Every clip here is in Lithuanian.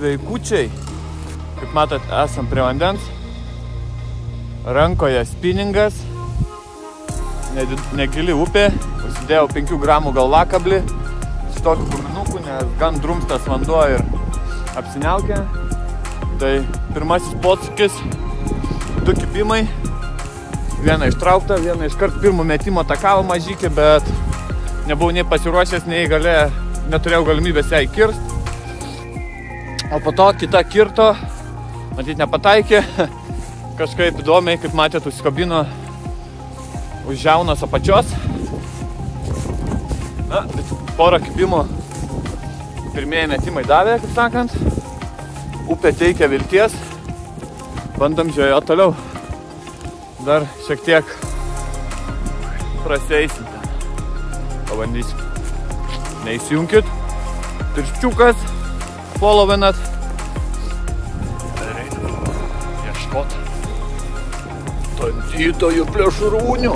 Sveikučiai, kaip matot, esam prie vandens, rankoje spinningas, negili upė, užsidėjau 5 gramų galvakablį, su tokiu guminuku, nes gan drumstas vanduo ir apsiniaukia. Tai pirmasis posūkis, 2 kibimai, vieną ištraukta, vieną iškart pirmų metimo takavo mažykį, bet nebuvau nei pasiruošęs, nei neturėjau galimybės ją įkirst. O po to kita kirto, matyt nepataikė, kažkaip įdomiai, kaip matėt, užsikabino už žiaunos apačios. Na, porą kibimų pirmieji metimai davė, kaip sakant. Upė teikia vilties, bandom žvejot toliau. Dar šiek tiek prasieisim ten. Pabandysim. Neįsijunkit. Pirščiukas. Followinat. Reikia ieškot tandytojų plėšrūnių.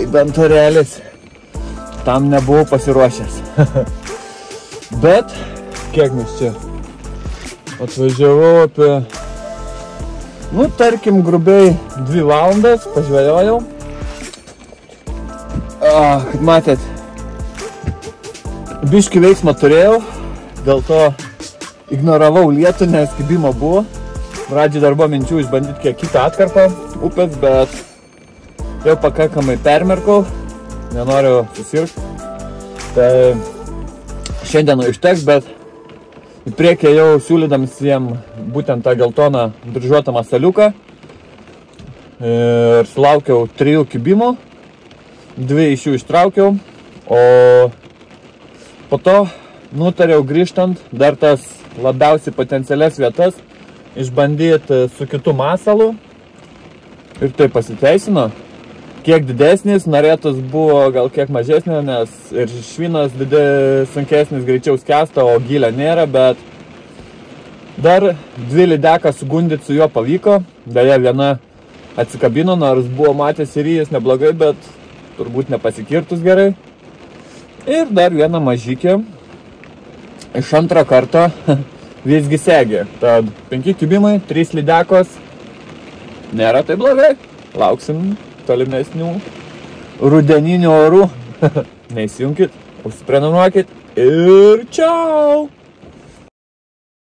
tai bent orelis. Tam nebuvau pasiruošęs. Bet, kiek mes čia atvažiavau apie, nu, tarkim, grubiai 2 valandas, pažvejojau. Kaip matėt, biškį veiksmą turėjau, dėl to ignoravau lietų, nes kibimo buvo. Pradžiai dar buvo minčių išbandyti kiek kitą atkarpą upės, bet jau pakankamai permerkau, nenoriu susirgti. Tai šiandien užteks, bet į priekį jau siūlydamas jiem būtent tą geltoną dryžuotą masaliuką. Ir sulaukiau 3 kibimų, 2 iš jų ištraukiau, o po to nutariau grįžtant dar tas labiausiai potencialias vietas išbandyti su kitu masalu. Ir tai pasiteisino. Kiek didesnis, norėtus buvo gal kiek mažesnė, nes ir švinas sunkesnis greičiau skęsta, o gylio nėra, bet dar 2 lydeką sugundyti su juo pavyko. Deja, viena atsikabino, nors buvo matęs ir jis neblogai, bet turbūt nepasikirtus gerai. Ir dar viena mažykė iš antro karto visgi segė. Tad 5 kibimai, 3 lydekos. Nėra tai blogai. Lauksim tolimesnių rudeninių orų. Neįsijunkit, užsiprenumeruokit ir čiau!